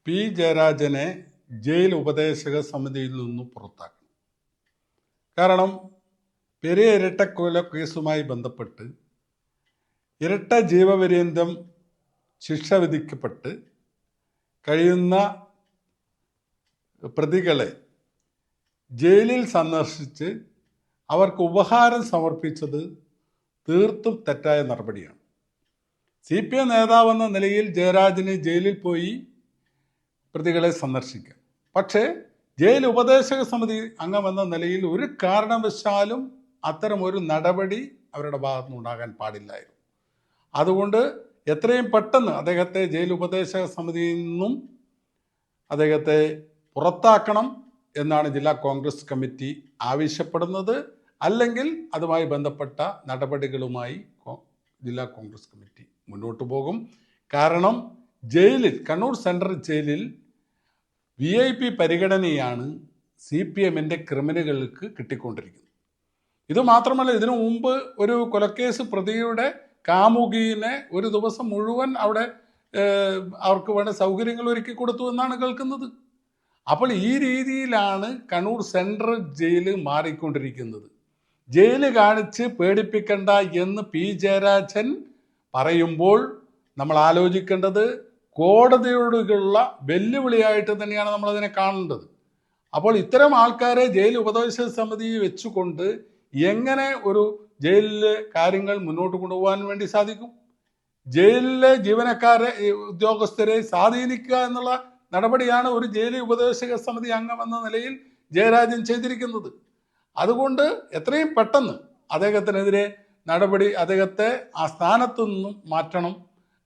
P ജയരാജനെ jail ഉപദേശക സമിതിയിൽ നിന്നും പുറത്താക്കണം. കാരണം പെരിയ ഇരട്ടക്കൊല കേസുമായി ബന്ധപ്പെട്ട് ഇരട്ട ജീവപര്യന്തം ശിക്ഷ വിധിക്കപ്പെട്ട് കഴിയുന്ന പ്രതികളെ ജയിലിൽ സന്ദർശിച്ച് അവർക്ക് ഉപഹാരം സമർപ്പിച്ചത് തീർത്തും തെറ്റായ നടപടിയാണ്. CPM നേതാവെന്ന നിലയിൽ ജയരാജന് ജയിലിൽ പോയി പ്രതികളെ സന്ദർശിക്കാം. പക്ഷേ ജയിൽ ഉപദേശക സമിതി അംഗമെന്ന നിലയിൽ ഒരു കാരണവശാലും അത്തരം ഒരു നടപടി അവരുടെ ഭാഗത്തുനിന്ന് ഉണ്ടാകാൻ പാടില്ലായിരുന്നു. അതുകൊണ്ട് എത്രയും പെട്ടെന്ന് അദ്ദേഹത്തെ ജയിൽ ഉപദേശക സമിതിയിൽ നിന്നും അദ്ദേഹത്തെ പുറത്താക്കണം എന്നാണ് ജില്ലാ കോൺഗ്രസ് കമ്മിറ്റി ആവശ്യപ്പെടുന്നത്. അല്ലെങ്കിൽ അതുമായി ബന്ധപ്പെട്ട നടപടികളുമായി ജില്ലാ കോൺഗ്രസ് കമ്മിറ്റി മുന്നോട്ട് പോകും. കാരണം ജയിലിൽ, കണ്ണൂർ സെൻട്രൽ ജയിലിൽ VIP പരിഗണനയാണ് CPMൻ്റെ ക്രിമിനലുകൾക്ക് കിട്ടിക്കൊണ്ടിരിക്കുന്നത്. ഇത് മാത്രമല്ല, ഇതിനു മുമ്പ് ഒരു കൊലക്കേസ് പ്രതിയുടെ കാമുകീനെ ഒരു ദിവസം മുഴുവൻ അവിടെ അവർക്ക് വേണ്ട സൗകര്യങ്ങൾ ഒരുക്കി കൊടുത്തു എന്നാണ് കേൾക്കുന്നത്. അപ്പോൾ ഈ രീതിയിലാണ് കണ്ണൂർ സെൻട്രൽ ജയിൽ മാറിക്കൊണ്ടിരിക്കുന്നത്. ജയില് കാണിച്ച് പേടിപ്പിക്കണ്ട എന്ന് പി ജയരാജൻ പറയുമ്പോൾ നമ്മൾ ആലോചിക്കേണ്ടത് കോടതിയോടുള്ള വെല്ലുവിളിയായിട്ട് തന്നെയാണ് നമ്മളതിനെ കാണേണ്ടത്. അപ്പോൾ ഇത്തരം ആൾക്കാരെ ജയിൽ ഉപദേശക സമിതി വെച്ചുകൊണ്ട് എങ്ങനെ ഒരു ജയിലിലെ കാര്യങ്ങൾ മുന്നോട്ട് കൊണ്ടുപോകാൻ വേണ്ടി സാധിക്കും? ജയിലിലെ ജീവനക്കാരെ, ഉദ്യോഗസ്ഥരെ സ്വാധീനിക്കുക എന്നുള്ള നടപടിയാണ് ഒരു ജയിൽ ഉപദേശക സമിതി അംഗം എന്ന നിലയിൽ ജയരാജൻ ചെയ്തിരിക്കുന്നത്. അതുകൊണ്ട് എത്രയും പെട്ടെന്ന് അദ്ദേഹത്തിനെതിരെ നടപടി, അദ്ദേഹത്തെ ആ സ്ഥാനത്തു നിന്നും മാറ്റണം.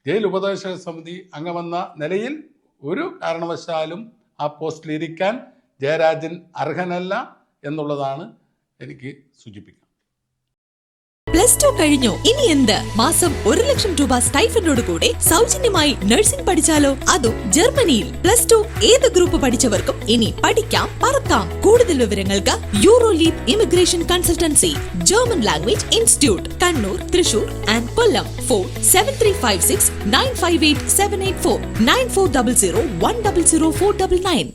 ജയിൽ ഉപദേശക സമിതി അംഗമെന്ന നിലയിൽ ഒരു കാരണവശാലും ആ പോസ്റ്റിലിരിക്കാൻ ജയരാജൻ അർഹനല്ല എന്നുള്ളതാണ് എനിക്ക് സൂചിപ്പിക്കുന്നത്. +2 കഴിഞ്ഞു, ഇനി എന്ത്? മാസം 1 ലക്ഷം രൂപ സ്റ്റൈഫൻഡോട് കൂടെ സൗജന്യമായി നഴ്സിംഗ് പഠിച്ചാലോ? അതും ജർമ്മനിയിൽ. +2 ഏത് ഗ്രൂപ്പ് പഠിച്ചവർക്കും ഇനി പഠിക്കാം, പറക്കാം. കൂടുതൽ വിവരങ്ങൾക്ക് യൂറോലീപ് immigration consultancy, German language institute, Kannur, Thrissur and Kollam. Phone 7356 958 784 9400 100 499.